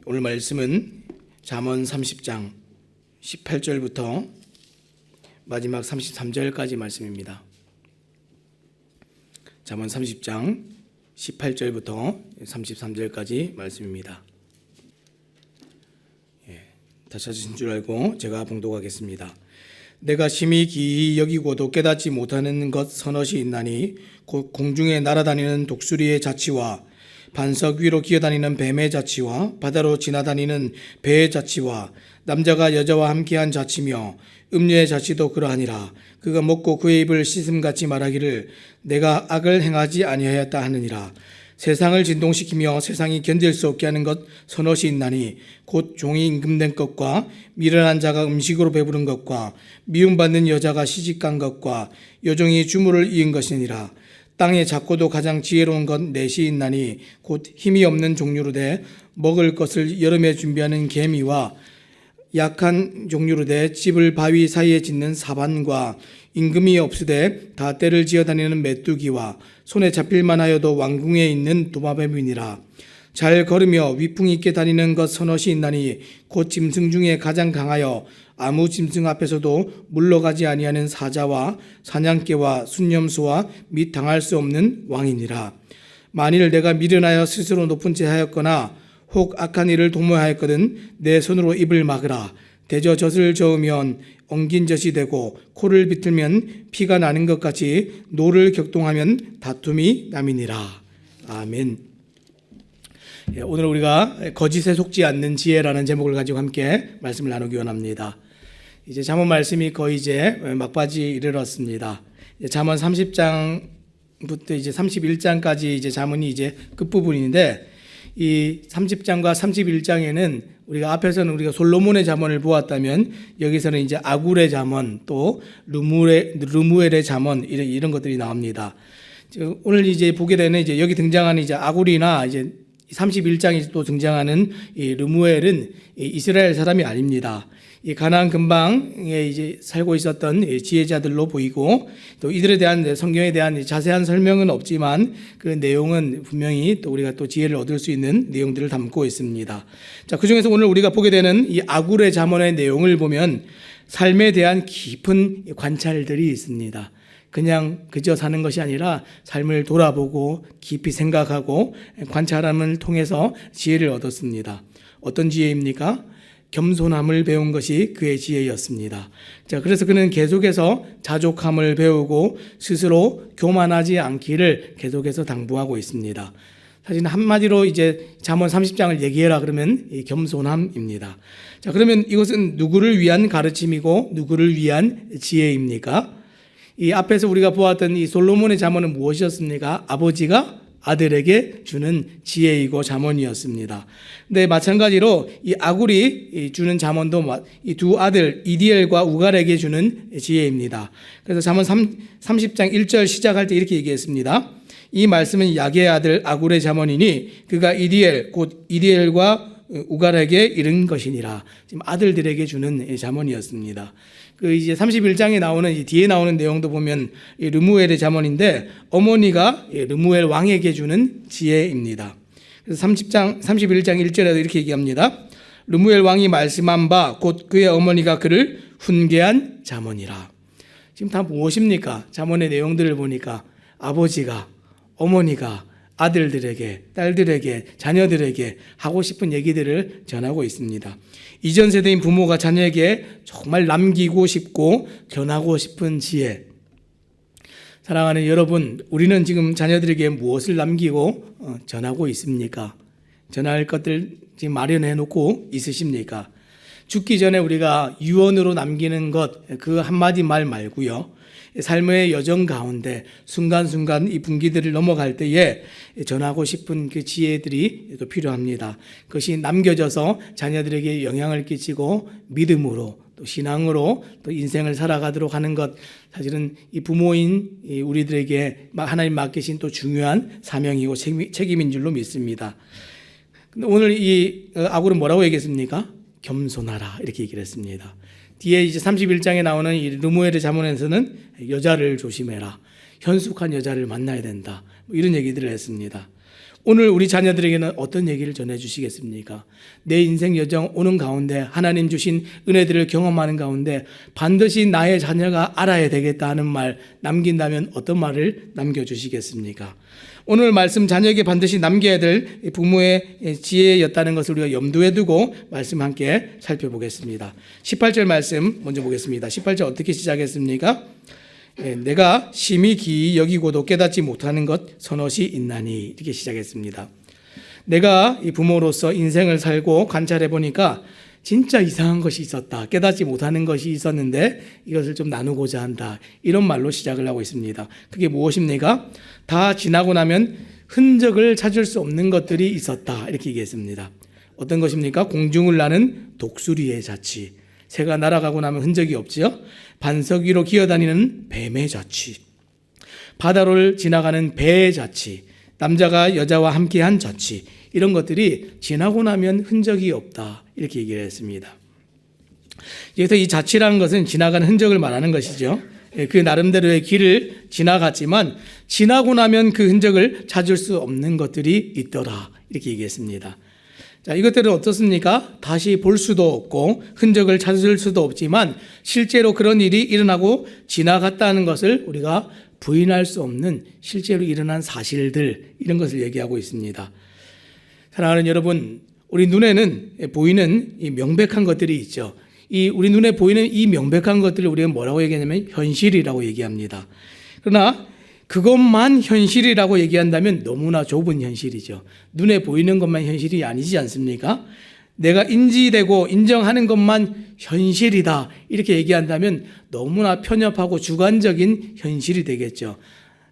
오늘 말씀은 잠언 30장 18절부터 마지막 33절까지 말씀입니다. 잠언 30장 18절부터 33절까지 말씀입니다. 다 찾으신 줄 알고 제가 봉독하겠습니다. 내가 심히 기이 여기고도 깨닫지 못하는 것 서너시 있나니 곧 공중에 날아다니는 독수리의 자치와 반석 위로 기어다니는 뱀의 자치와 바다로 지나다니는 배의 자치와 남자가 여자와 함께한 자치며 음녀의 자치도 그러하니라. 그가 먹고 그의 입을 씻음같이 말하기를 내가 악을 행하지 아니하였다 하느니라. 세상을 진동시키며 세상이 견딜 수 없게 하는 것 서너시 있나니 곧 종이 임금된 것과 미련한 자가 음식으로 배부른 것과 미움받는 여자가 시집간 것과 여종이 주물을 이은 것이니라. 땅에 작고도 가장 지혜로운 것 넷이 있나니 곧 힘이 없는 종류로 돼 먹을 것을 여름에 준비하는 개미와 약한 종류로 돼 집을 바위 사이에 짓는 사반과 임금이 없으되 다 때를 지어다니는 메뚜기와 손에 잡힐만 하여도 왕궁에 있는 도마뱀이니라. 잘 걸으며 위풍 있게 다니는 것 서너시 있나니 곧 짐승 중에 가장 강하여 아무 짐승 앞에서도 물러가지 아니하는 사자와 사냥개와 순념수와 및 당할 수 없는 왕이니라. 만일 내가 미련하여 스스로 높은 채 하였거나 혹 악한 일을 도모하였거든 내 손으로 입을 막으라. 대저 젖을 저으면 엉긴 젖이 되고 코를 비틀면 피가 나는 것 같이 노를 격동하면 다툼이 남이니라. 아멘. 오늘 우리가 거짓에 속지 않는 지혜라는 제목을 가지고 함께 말씀을 나누기 원합니다. 이제 잠언 말씀이 거의 이제 막바지에 이르렀습니다. 잠언 30장부터 이제 31장까지 이제 잠언이 이제 끝부분인데 이 30장과 31장에는 우리가 앞에서는 우리가 솔로몬의 잠언을 보았다면 여기서는 이제 아굴의 잠언 또 르무엘의 잠언 이런 것들이 나옵니다. 오늘 이제 보게 되는 이제 여기 등장하는 이제 아굴이나 이제 31장에 또 등장하는 이 르무엘은 이스라엘 사람이 아닙니다. 이 가나안 근방에 이제 살고 있었던 지혜자들로 보이고 또 이들에 대한 성경에 대한 자세한 설명은 없지만 그 내용은 분명히 또 우리가 또 지혜를 얻을 수 있는 내용들을 담고 있습니다. 자, 그 중에서 오늘 우리가 보게 되는 이 아굴의 잠언의 내용을 보면 삶에 대한 깊은 관찰들이 있습니다. 그냥 그저 사는 것이 아니라 삶을 돌아보고 깊이 생각하고 관찰함을 통해서 지혜를 얻었습니다. 어떤 지혜입니까? 겸손함을 배운 것이 그의 지혜였습니다. 자, 그래서 그는 계속해서 자족함을 배우고 스스로 교만하지 않기를 계속해서 당부하고 있습니다. 사실 한마디로 이제 잠언 30장을 얘기해라 그러면 이 겸손함입니다. 자, 그러면 이것은 누구를 위한 가르침이고 누구를 위한 지혜입니까? 이 앞에서 우리가 보았던 이 솔로몬의 잠언은 무엇이었습니까? 아버지가 아들에게 주는 지혜이고 잠언이었습니다. 근데 마찬가지로 이 아굴이 주는 잠언도 이 두 아들 이디엘과 우갈에게 주는 지혜입니다. 그래서 잠언 30장 1절 시작할 때 이렇게 얘기했습니다. 이 말씀은 야게의 아들 아굴의 잠언이니 그가 이디엘 곧 이디엘과 우갈에게 이른 것이니라. 지금 아들들에게 주는 잠언이었습니다. 그 이제 31장에 나오는 이 뒤에 나오는 내용도 보면 이 르무엘의 잠언인데 어머니가 르무엘 왕에게 주는 지혜입니다. 그래서 31장 1절에도 이렇게 얘기합니다. 르무엘 왕이 말씀한 바 곧 그의 어머니가 그를 훈계한 잠언이라. 지금 다 무엇입니까? 잠언의 내용들을 보니까 아버지가 어머니가 아들들에게, 딸들에게, 자녀들에게 하고 싶은 얘기들을 전하고 있습니다. 이전 세대인 부모가 자녀에게 정말 남기고 싶고 전하고 싶은 지혜. 사랑하는 여러분, 우리는 지금 자녀들에게 무엇을 남기고 전하고 있습니까? 전할 것들 지금 마련해 놓고 있으십니까? 죽기 전에 우리가 유언으로 남기는 것, 그 한마디 말 말고요. 삶의 여정 가운데 순간순간 이 분기들을 넘어갈 때에 전하고 싶은 그 지혜들이 또 필요합니다. 그것이 남겨져서 자녀들에게 영향을 끼치고 믿음으로 또 신앙으로 또 인생을 살아가도록 하는 것, 사실은 이 부모인 우리들에게 하나님 맡기신 또 중요한 사명이고 책임인 줄로 믿습니다. 근데 오늘 이 아굴은 뭐라고 얘기했습니까? 겸손하라 이렇게 얘기를 했습니다. 뒤에 이제 31장에 나오는 이 르무엘의 잠언에서는 여자를 조심해라. 현숙한 여자를 만나야 된다. 이런 얘기들을 했습니다. 오늘 우리 자녀들에게는 어떤 얘기를 전해주시겠습니까? 내 인생 여정 오는 가운데 하나님 주신 은혜들을 경험하는 가운데 반드시 나의 자녀가 알아야 되겠다 하는 말 남긴다면 어떤 말을 남겨주시겠습니까? 오늘 말씀 자녀에게 반드시 남겨야 될 부모의 지혜였다는 것을 우리가 염두에 두고 말씀 함께 살펴보겠습니다. 18절 말씀 먼저 보겠습니다. 18절 어떻게 시작했습니까? 내가 심히 기이 여기고도 깨닫지 못하는 것 서너시 있나니, 이렇게 시작했습니다. 내가 이 부모로서 인생을 살고 관찰해 보니까 진짜 이상한 것이 있었다, 깨닫지 못하는 것이 있었는데 이것을 좀 나누고자 한다, 이런 말로 시작을 하고 있습니다. 그게 무엇입니까? 다 지나고 나면 흔적을 찾을 수 없는 것들이 있었다, 이렇게 얘기했습니다. 어떤 것입니까? 공중을 나는 독수리의 자취, 새가 날아가고 나면 흔적이 없지요. 반석 위로 기어다니는 뱀의 자취, 바다를 지나가는 배의 자취, 남자가 여자와 함께한 자취, 이런 것들이 지나고 나면 흔적이 없다, 이렇게 얘기를 했습니다. 그래서 이 자취라는 것은 지나가는 흔적을 말하는 것이죠. 그 나름대로의 길을 지나갔지만 지나고 나면 그 흔적을 찾을 수 없는 것들이 있더라, 이렇게 얘기했습니다. 자, 이것들은 어떻습니까? 다시 볼 수도 없고 흔적을 찾을 수도 없지만 실제로 그런 일이 일어나고 지나갔다는 것을 우리가 부인할 수 없는 실제로 일어난 사실들, 이런 것을 얘기하고 있습니다. 사랑하는 여러분, 우리 눈에는 보이는 이 명백한 것들이 있죠. 이 우리 눈에 보이는 이 명백한 것들을 우리가 뭐라고 얘기하냐면 현실이라고 얘기합니다. 그러나 그것만 현실이라고 얘기한다면 너무나 좁은 현실이죠. 눈에 보이는 것만 현실이 아니지 않습니까? 내가 인지되고 인정하는 것만 현실이다, 이렇게 얘기한다면 너무나 편협하고 주관적인 현실이 되겠죠.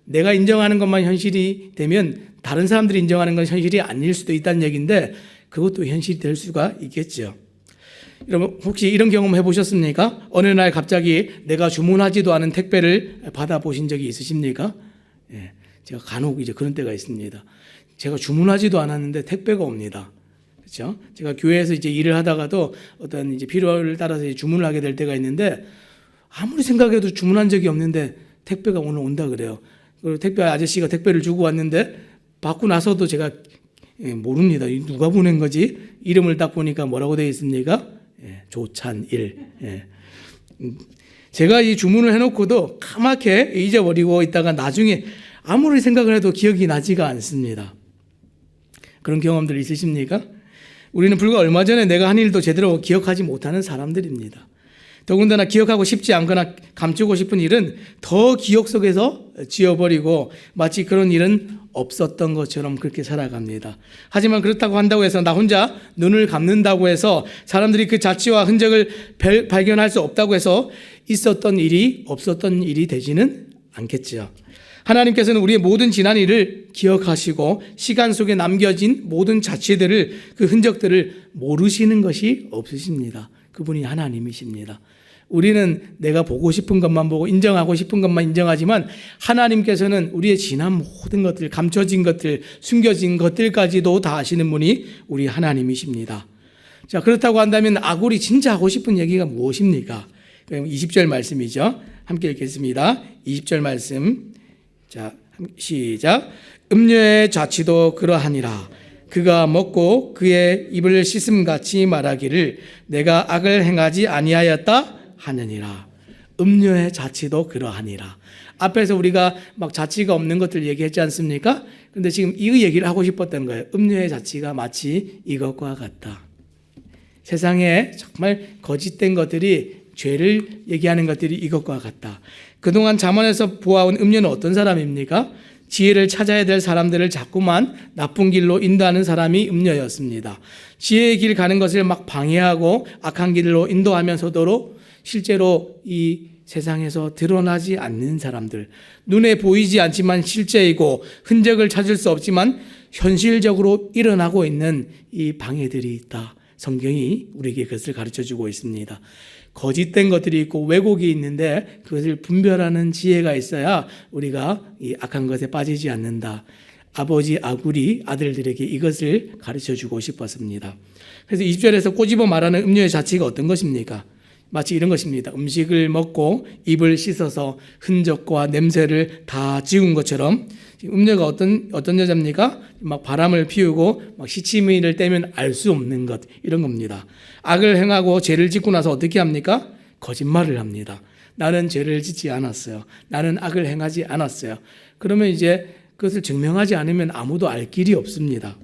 내가 인정하는 것만 현실이 되면 다른 사람들이 인정하는 건 현실이 아닐 수도 있다는 얘기인데 그것도 현실이 될 수가 있겠죠. 여러분, 혹시 이런 경험 해보셨습니까? 어느 날 갑자기 내가 주문하지도 않은 택배를 받아보신 적이 있으십니까? 예, 제가 간혹 이제 그런 때가 있습니다. 제가 주문하지도 않았는데 택배가 옵니다. 그렇죠? 제가 교회에서 이제 일을 하다가도 어떤 이제 필요를 따라서 이제 주문을 하게 될 때가 있는데 아무리 생각해도 주문한 적이 없는데 택배가 오늘 온다 그래요. 그리고 택배 아저씨가 택배를 주고 왔는데 받고 나서도 제가 모릅니다. 누가 보낸 거지? 이름을 딱 보니까 뭐라고 되어 있습니까? 조찬일. 제가 이 주문을 해놓고도 까맣게 잊어버리고 있다가 나중에 아무리 생각을 해도 기억이 나지가 않습니다. 그런 경험들 있으십니까? 우리는 불과 얼마 전에 내가 한 일도 제대로 기억하지 못하는 사람들입니다. 더군다나 기억하고 싶지 않거나 감추고 싶은 일은 더 기억 속에서 지워버리고 마치 그런 일은 없었던 것처럼 그렇게 살아갑니다. 하지만 그렇다고 한다고 해서 나 혼자 눈을 감는다고 해서 사람들이 그 자취와 흔적을 발견할 수 없다고 해서 있었던 일이 없었던 일이 되지는 않겠죠. 하나님께서는 우리의 모든 지난 일을 기억하시고 시간 속에 남겨진 모든 자취들을, 그 흔적들을 모르시는 것이 없으십니다. 그분이 하나님이십니다. 우리는 내가 보고 싶은 것만 보고 인정하고 싶은 것만 인정하지만 하나님께서는 우리의 지난 모든 것들, 감춰진 것들, 숨겨진 것들까지도 다 아시는 분이 우리 하나님이십니다. 자, 그렇다고 한다면 아굴이 진짜 하고 싶은 얘기가 무엇입니까? 20절 말씀이죠. 함께 읽겠습니다. 20절 말씀. 자, 시작. 음녀의 자취도 그러하니라. 그가 먹고 그의 입을 씻음같이 말하기를 내가 악을 행하지 아니하였다 하느니라. 음녀의 자취도 그러하니라. 앞에서 우리가 막 자취가 없는 것들 얘기했지 않습니까? 그런데 지금 이 얘기를 하고 싶었던 거예요. 음녀의 자취가 마치 이것과 같다. 세상에 정말 거짓된 것들이, 죄를 얘기하는 것들이 이것과 같다. 그동안 잠언에서 보아온 음녀는 어떤 사람입니까? 지혜를 찾아야 될 사람들을 자꾸만 나쁜 길로 인도하는 사람이 음녀였습니다. 지혜의 길 가는 것을 막 방해하고 악한 길로 인도하면서도 실제로 이 세상에서 드러나지 않는 사람들, 눈에 보이지 않지만 실제이고 흔적을 찾을 수 없지만 현실적으로 일어나고 있는 이 방해들이 있다. 성경이 우리에게 그것을 가르쳐주고 있습니다. 거짓된 것들이 있고 왜곡이 있는데 그것을 분별하는 지혜가 있어야 우리가 이 악한 것에 빠지지 않는다. 아버지 아굴이 아들들에게 이것을 가르쳐주고 싶었습니다. 그래서 20절에서 꼬집어 말하는 음료의 자취가 어떤 것입니까? 마치 이런 것입니다. 음식을 먹고 입을 씻어서 흔적과 냄새를 다 지운 것처럼 음녀가 어떤 여자입니까? 막 바람을 피우고 막 시치미를 떼면 알 수 없는 것, 이런 겁니다. 악을 행하고 죄를 짓고 나서 어떻게 합니까? 거짓말을 합니다. 나는 죄를 짓지 않았어요. 나는 악을 행하지 않았어요. 그러면 이제 그것을 증명하지 않으면 아무도 알 길이 없습니다.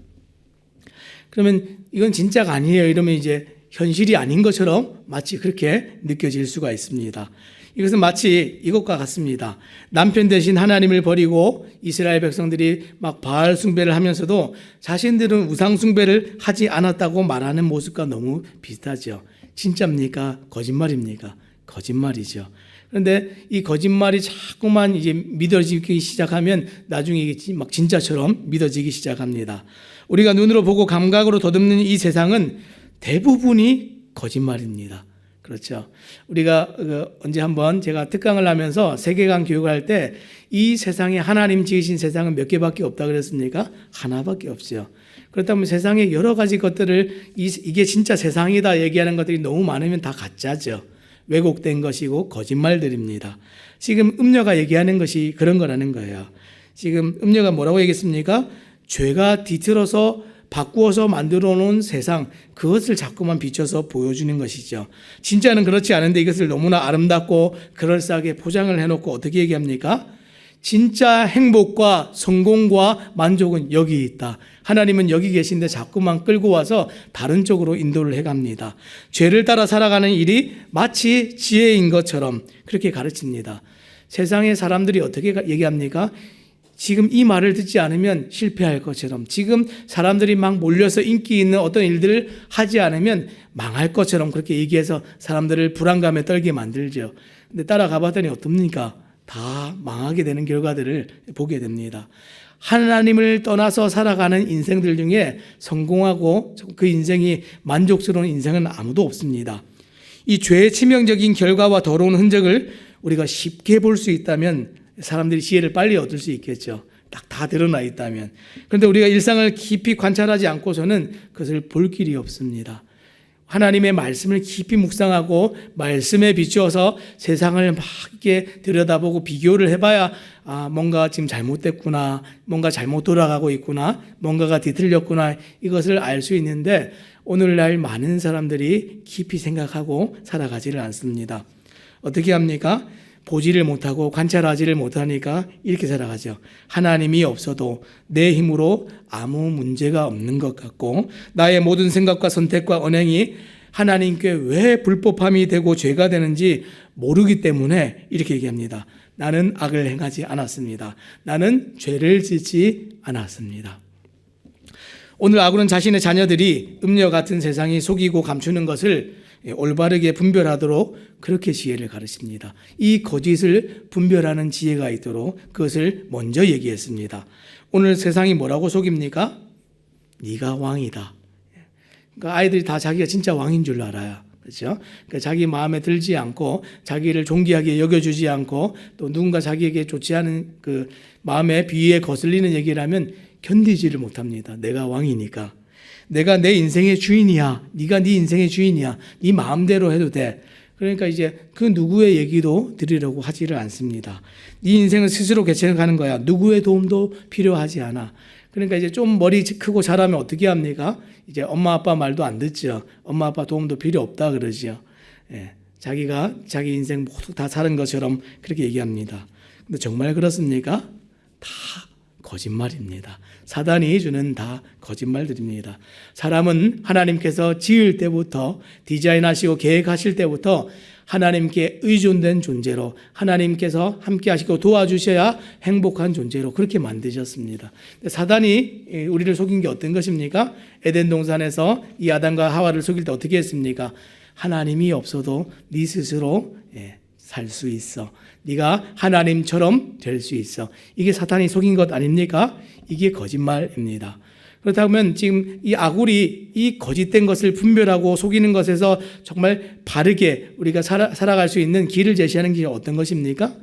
그러면 이건 진짜가 아니에요. 이러면 이제 현실이 아닌 것처럼 마치 그렇게 느껴질 수가 있습니다. 이것은 마치 이것과 같습니다. 남편 대신 하나님을 버리고 이스라엘 백성들이 막 바알 숭배를 하면서도 자신들은 우상 숭배를 하지 않았다고 말하는 모습과 너무 비슷하죠. 진짜입니까? 거짓말입니까? 거짓말이죠. 그런데 이 거짓말이 자꾸만 이제 믿어지기 시작하면 나중에 이게 막 진짜처럼 믿어지기 시작합니다. 우리가 눈으로 보고 감각으로 더듬는 이 세상은 대부분이 거짓말입니다. 그렇죠. 우리가 언제 한번 제가 특강을 하면서 세계관 교육을 할 때 이 세상에 하나님 지으신 세상은 몇 개밖에 없다 그랬습니까? 하나밖에 없어요. 그렇다면 세상에 여러 가지 것들을 이게 진짜 세상이다 얘기하는 것들이 너무 많으면 다 가짜죠. 왜곡된 것이고 거짓말들입니다. 지금 음녀가 얘기하는 것이 그런 거라는 거예요. 지금 음녀가 뭐라고 얘기했습니까? 죄가 뒤틀어서 바꾸어서 만들어 놓은 세상, 그것을 자꾸만 비춰서 보여주는 것이죠. 진짜는 그렇지 않은데 이것을 너무나 아름답고 그럴싸하게 포장을 해놓고 어떻게 얘기합니까? 진짜 행복과 성공과 만족은 여기 있다. 하나님은 여기 계신데 자꾸만 끌고 와서 다른 쪽으로 인도를 해갑니다. 죄를 따라 살아가는 일이 마치 지혜인 것처럼 그렇게 가르칩니다. 세상의 사람들이 어떻게 얘기합니까? 지금 이 말을 듣지 않으면 실패할 것처럼, 지금 사람들이 막 몰려서 인기 있는 어떤 일들을 하지 않으면 망할 것처럼 그렇게 얘기해서 사람들을 불안감에 떨게 만들죠. 근데 따라가 봤더니 어떻습니까? 다 망하게 되는 결과들을 보게 됩니다. 하나님을 떠나서 살아가는 인생들 중에 성공하고 그 인생이 만족스러운 인생은 아무도 없습니다. 이 죄의 치명적인 결과와 더러운 흔적을 우리가 쉽게 볼 수 있다면 사람들이 지혜를 빨리 얻을 수 있겠죠. 딱 다 드러나 있다면. 그런데 우리가 일상을 깊이 관찰하지 않고서는 그것을 볼 길이 없습니다. 하나님의 말씀을 깊이 묵상하고 말씀에 비추어서 세상을 막 이렇게 들여다보고 비교를 해봐야 뭔가 지금 잘못됐구나, 뭔가 잘못 돌아가고 있구나, 뭔가가 뒤틀렸구나, 이것을 알 수 있는데 오늘날 많은 사람들이 깊이 생각하고 살아가지를 않습니다. 어떻게 합니까? 보지를 못하고 관찰하지를 못하니까 이렇게 살아가죠. 하나님이 없어도 내 힘으로 아무 문제가 없는 것 같고 나의 모든 생각과 선택과 언행이 하나님께 왜 불법함이 되고 죄가 되는지 모르기 때문에 이렇게 얘기합니다. 나는 악을 행하지 않았습니다. 나는 죄를 짓지 않았습니다. 오늘 아굴은 자신의 자녀들이 음녀 같은 세상이 속이고 감추는 것을 올바르게 분별하도록 그렇게 지혜를 가르칩니다. 이 거짓을 분별하는 지혜가 있도록 그것을 먼저 얘기했습니다. 오늘 세상이 뭐라고 속입니까? 네가 왕이다. 그러니까 아이들이 다 자기가 진짜 왕인 줄 알아요. 그렇죠? 그러니까 자기 마음에 들지 않고 자기를 존귀하게 여겨주지 않고 또 누군가 자기에게 좋지 않은 그 마음에 비위에 거슬리는 얘기를 하면 견디지를 못합니다. 내가 왕이니까. 내가 내 인생의 주인이야. 네가 네 인생의 주인이야. 네 마음대로 해도 돼. 그러니까 이제 그 누구의 얘기도 들으려고 하지를 않습니다. 네 인생을 스스로 개척하는 거야. 누구의 도움도 필요하지 않아. 그러니까 이제 좀 머리 크고 자라면 어떻게 합니까? 이제 엄마 아빠 말도 안 듣죠. 엄마 아빠 도움도 필요 없다 그러죠. 예, 자기가 자기 인생 모두 다 사는 것처럼 그렇게 얘기합니다. 근데 정말 그렇습니까? 다 거짓말입니다. 사단이 주는 다 거짓말들입니다. 사람은 하나님께서 지을 때부터 디자인하시고 계획하실 때부터 하나님께 의존된 존재로 하나님께서 함께 하시고 도와주셔야 행복한 존재로 그렇게 만드셨습니다. 사단이 우리를 속인 게 어떤 것입니까? 에덴 동산에서 이 아담과 하와를 속일 때 어떻게 했습니까? 하나님이 없어도 네 스스로 살 수 있어. 네가 하나님처럼 될 수 있어. 이게 사탄이 속인 것 아닙니까? 이게 거짓말입니다. 그렇다면 지금 이 아굴이 이 거짓된 것을 분별하고 속이는 것에서 정말 바르게 우리가 살아갈 수 있는 길을 제시하는 게 어떤 것입니까?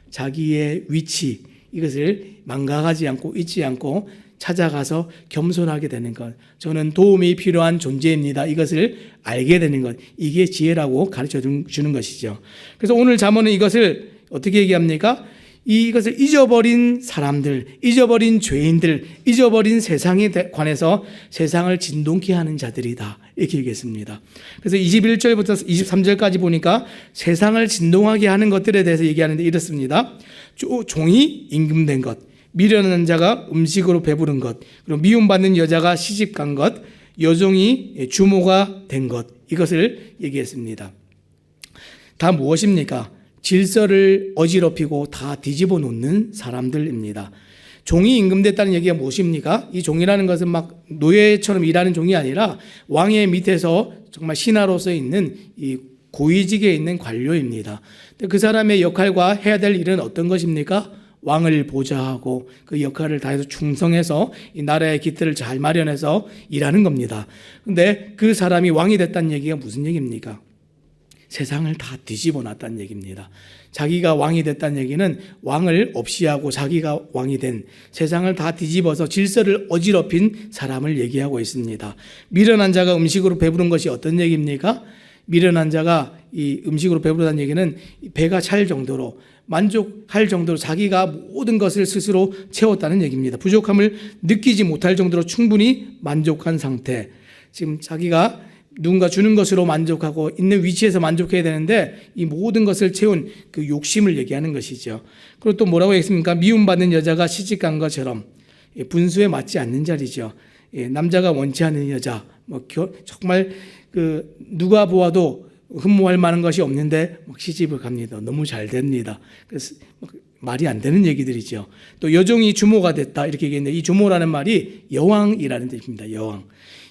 자기의 위치, 이것을 망각하지 않고 잊지 않고 찾아가서 겸손하게 되는 것. 저는 도움이 필요한 존재입니다. 이것을 알게 되는 것. 이게 지혜라고 가르쳐 주는 것이죠. 그래서 오늘 잠언은 이것을 어떻게 얘기합니까? 이것을 잊어버린 사람들, 잊어버린 죄인들, 잊어버린 세상에 관해서 세상을 진동케 하는 자들이다, 이렇게 얘기했습니다. 그래서 21절부터 23절까지 보니까 세상을 진동하게 하는 것들에 대해서 얘기하는데 이렇습니다. 종이 임금된 것, 미련한 자가 음식으로 배부른 것, 그리고 미움받는 여자가 시집간 것, 여종이 주모가 된 것, 이것을 얘기했습니다. 다 무엇입니까? 질서를 어지럽히고 다 뒤집어 놓는 사람들입니다. 종이 임금됐다는 얘기가 무엇입니까? 이 종이라는 것은 막 노예처럼 일하는 종이 아니라 왕의 밑에서 정말 신하로서 있는 이 고위직에 있는 관료입니다. 그 사람의 역할과 해야 될 일은 어떤 것입니까? 왕을 보좌하고 그 역할을 다해서 충성해서 이 나라의 기틀을 잘 마련해서 일하는 겁니다. 그런데 그 사람이 왕이 됐다는 얘기가 무슨 얘기입니까? 세상을 다 뒤집어 놨다는 얘기입니다. 자기가 왕이 됐다는 얘기는 왕을 없이 하고 자기가 왕이 된, 세상을 다 뒤집어서 질서를 어지럽힌 사람을 얘기하고 있습니다. 미련한 자가 음식으로 배부른 것이 어떤 얘기입니까? 미련한 자가 이 음식으로 배부르다는 얘기는 배가 찰 정도로, 만족할 정도로 자기가 모든 것을 스스로 채웠다는 얘기입니다. 부족함을 느끼지 못할 정도로 충분히 만족한 상태. 지금 자기가 누군가 주는 것으로 만족하고 있는 위치에서 만족해야 되는데 이 모든 것을 채운 그 욕심을 얘기하는 것이죠. 그리고 또 뭐라고 했습니까? 미움받는 여자가 시집간 것처럼, 분수에 맞지 않는 자리죠. 남자가 원치 않는 여자, 정말 그 누가 보아도 흠모할 만한 것이 없는데 시집을 갑니다. 너무 잘 됩니다. 그래서 말이 안 되는 얘기들이죠. 또 여종이 주모가 됐다, 이렇게 얘기했는데 이 주모라는 말이 여왕이라는 뜻입니다. 여왕.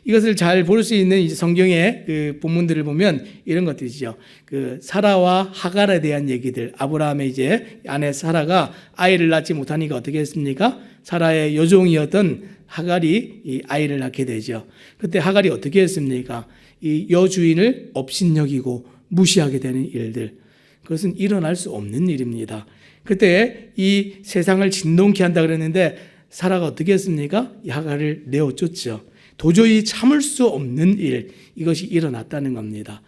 이것을 잘 볼 수 있는 성경의 그 본문들을 보면 이런 것들이죠. 그 사라와 하갈에 대한 얘기들. 아브라함의 이제 아내 사라가 아이를 낳지 못하니까 어떻게 했습니까? 사라의 여종이었던 하갈이 이 아이를 낳게 되죠. 그때 하갈이 어떻게 했습니까? 이 여주인을 업신여기고 무시하게 되는 일들. 그것은 일어날 수 없는 일입니다. 그때 이 세상을 진동케 한다 그랬는데 사라가 어떻게 했습니까? 이 하갈을 내어쫓죠. 도저히 참을 수 없는 일, 이것이 일어났다는 겁니다.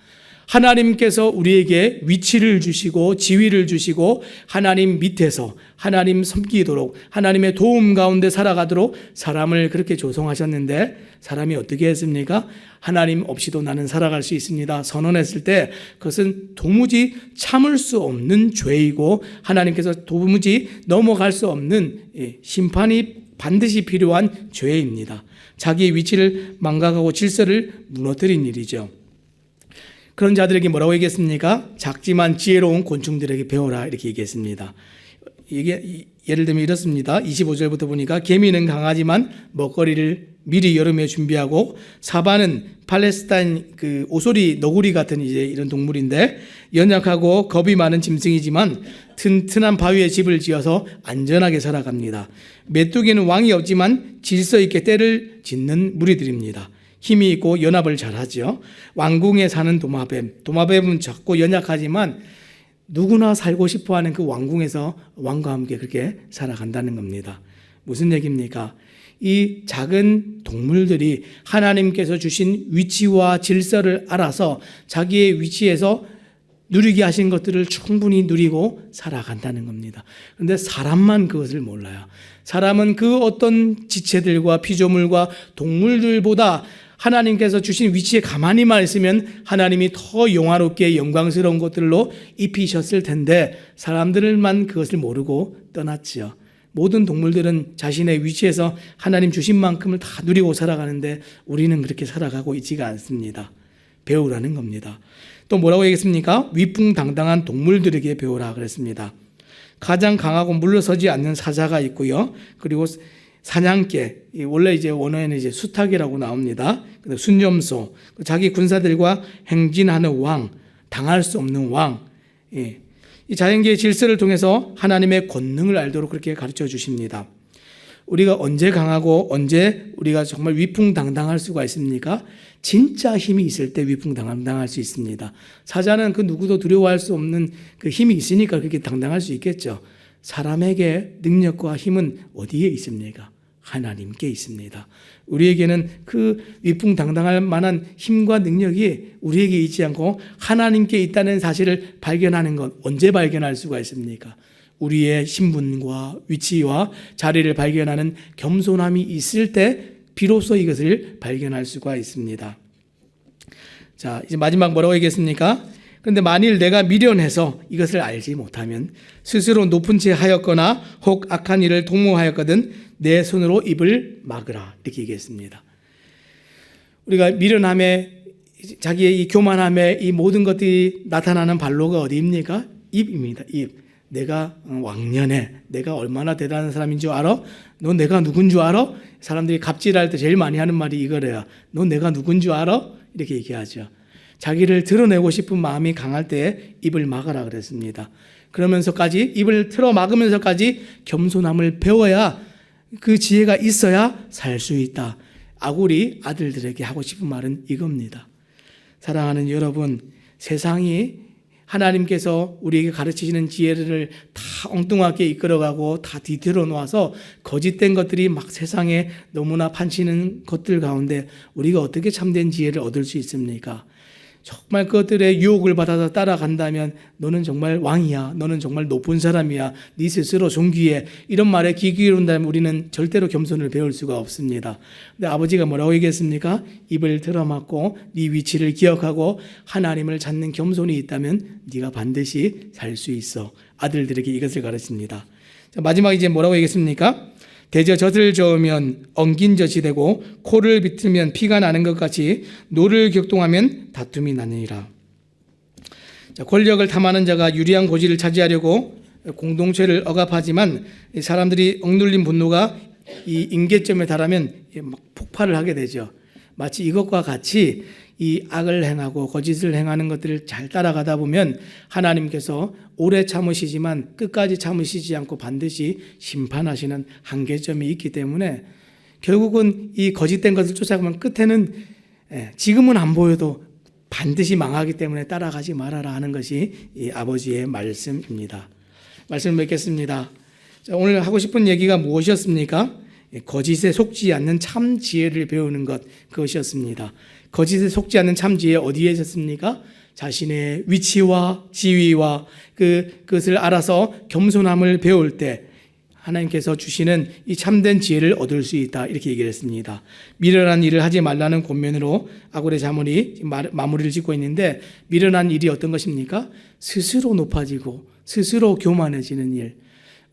하나님께서 우리에게 위치를 주시고 지위를 주시고 하나님 밑에서 하나님 섬기도록 하나님의 도움 가운데 살아가도록 사람을 그렇게 조성하셨는데 사람이 어떻게 했습니까? 하나님 없이도 나는 살아갈 수 있습니다 선언했을 때 그것은 도무지 참을 수 없는 죄이고 하나님께서 도무지 넘어갈 수 없는 심판이 반드시 필요한 죄입니다. 자기의 위치를 망각하고 질서를 무너뜨린 일이죠. 그런 자들에게 뭐라고 얘기했습니까? 작지만 지혜로운 곤충들에게 배워라, 이렇게 얘기했습니다. 이게 예를 들면 이렇습니다. 25절부터 보니까 개미는 강하지만 먹거리를 미리 여름에 준비하고 사바는 팔레스타인 그 오소리 너구리 같은 이제 이런 동물인데 연약하고 겁이 많은 짐승이지만 튼튼한 바위에 집을 지어서 안전하게 살아갑니다. 메뚜기는 왕이 없지만 질서 있게 떼를 짓는 무리들입니다. 힘이 있고 연합을 잘하죠. 왕궁에 사는 도마뱀. 도마뱀은 작고 연약하지만 누구나 살고 싶어하는 그 왕궁에서 왕과 함께 그렇게 살아간다는 겁니다. 무슨 얘기입니까? 이 작은 동물들이 하나님께서 주신 위치와 질서를 알아서 자기의 위치에서 누리게 하신 것들을 충분히 누리고 살아간다는 겁니다. 그런데 사람만 그것을 몰라요. 사람은 그 어떤 지체들과 피조물과 동물들보다 하나님께서 주신 위치에 가만히만 있으면 하나님이 더 영화롭게 영광스러운 것들로 입히셨을 텐데 사람들만 그것을 모르고 떠났지요. 모든 동물들은 자신의 위치에서 하나님 주신 만큼을 다 누리고 살아가는데 우리는 그렇게 살아가고 있지가 않습니다. 배우라는 겁니다. 또 뭐라고 얘기했습니까? 위풍당당한 동물들에게 배우라 그랬습니다. 가장 강하고 물러서지 않는 사자가 있고요. 그리고 사냥개, 원래 이제 원어에는 이제 수탉이라고 나옵니다. 순념소, 자기 군사들과 행진하는 왕, 당할 수 없는 왕. 이 자연계의 질서를 통해서 하나님의 권능을 알도록 그렇게 가르쳐 주십니다. 우리가 언제 강하고 언제 우리가 정말 위풍당당할 수가 있습니까? 진짜 힘이 있을 때 위풍당당할 수 있습니다. 사자는 그 누구도 두려워할 수 없는 그 힘이 있으니까 그렇게 당당할 수 있겠죠. 사람에게 능력과 힘은 어디에 있습니까? 하나님께 있습니다. 우리에게는 그 위풍당당할 만한 힘과 능력이 우리에게 있지 않고 하나님께 있다는 사실을 발견하는 것, 언제 발견할 수가 있습니까? 우리의 신분과 위치와 자리를 발견하는 겸손함이 있을 때 비로소 이것을 발견할 수가 있습니다. 자, 이제 마지막 뭐라고 얘기했습니까? 그런데 만일 내가 미련해서 이것을 알지 못하면 스스로 높은 채 하였거나 혹 악한 일을 도모하였거든 내 손으로 입을 막으라, 이렇게 얘기했습니다. 우리가 미련함에, 자기의 이 교만함에 이 모든 것들이 나타나는 발로가 어디입니까? 입입니다. 입. 내가 왕년에 내가 얼마나 대단한 사람인 줄 알아? 너 내가 누군 줄 알아? 사람들이 갑질할 때 제일 많이 하는 말이 이거래요. 너 내가 누군 줄 알아? 이렇게 얘기하죠. 자기를 드러내고 싶은 마음이 강할 때 입을 막으라 그랬습니다. 그러면서까지 입을 틀어 막으면서까지 겸손함을 배워야, 그 지혜가 있어야 살 수 있다. 아구리 아들들에게 하고 싶은 말은 이겁니다. 사랑하는 여러분, 세상이 하나님께서 우리에게 가르치시는 지혜를 다 엉뚱하게 이끌어가고 다 뒤틀어 놓아서 거짓된 것들이 막 세상에 너무나 판치는 것들 가운데 우리가 어떻게 참된 지혜를 얻을 수 있습니까? 정말 그것들의 유혹을 받아서 따라간다면 너는 정말 왕이야, 너는 정말 높은 사람이야, 네 스스로 존귀해, 이런 말에 귀 기울인다면 우리는 절대로 겸손을 배울 수가 없습니다. 근데 아버지가 뭐라고 얘기했습니까? 입을 틀어막고 네 위치를 기억하고 하나님을 찾는 겸손이 있다면 네가 반드시 살 수 있어. 아들들에게 이것을 가르칩니다. 자, 마지막 이제 뭐라고 얘기했습니까? 대저 젖을 저으면 엉긴 젖이 되고 코를 비틀면 피가 나는 것 같이 노를 격동하면 다툼이 나느니라. 자, 권력을 탐하는 자가 유리한 고지를 차지하려고 공동체를 억압하지만 사람들이 억눌린 분노가 이 임계점에 달하면 막 폭발을 하게 되죠. 마치 이것과 같이 이 악을 행하고 거짓을 행하는 것들을 잘 따라가다 보면 하나님께서 오래 참으시지만 끝까지 참으시지 않고 반드시 심판하시는 한계점이 있기 때문에 결국은 이 거짓된 것을 쫓아가면 끝에는 지금은 안 보여도 반드시 망하기 때문에 따라가지 말아라 하는 것이 이 아버지의 말씀입니다. 말씀을 맺겠습니다. 자, 오늘 하고 싶은 얘기가 무엇이었습니까? 거짓에 속지 않는 참 지혜를 배우는 것, 그것이었습니다. 거짓에 속지 않는 참 지혜 어디에 있었습니까? 자신의 위치와 지위와 그것을 알아서 겸손함을 배울 때 하나님께서 주시는 이 참된 지혜를 얻을 수 있다, 이렇게 얘기를 했습니다. 미련한 일을 하지 말라는 권면으로 아고레 자문이 마무리를 짓고 있는데, 미련한 일이 어떤 것입니까? 스스로 높아지고 스스로 교만해지는 일.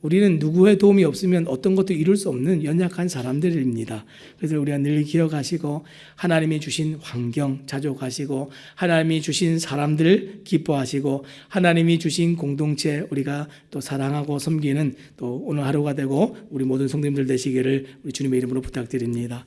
우리는 누구의 도움이 없으면 어떤 것도 이룰 수 없는 연약한 사람들입니다. 그래서 우리가 늘 기억하시고 하나님이 주신 환경 자족하시고 하나님이 주신 사람들 기뻐하시고 하나님이 주신 공동체 우리가 또 사랑하고 섬기는 또 오늘 하루가 되고 우리 모든 성도님들 되시기를 우리 주님의 이름으로 부탁드립니다.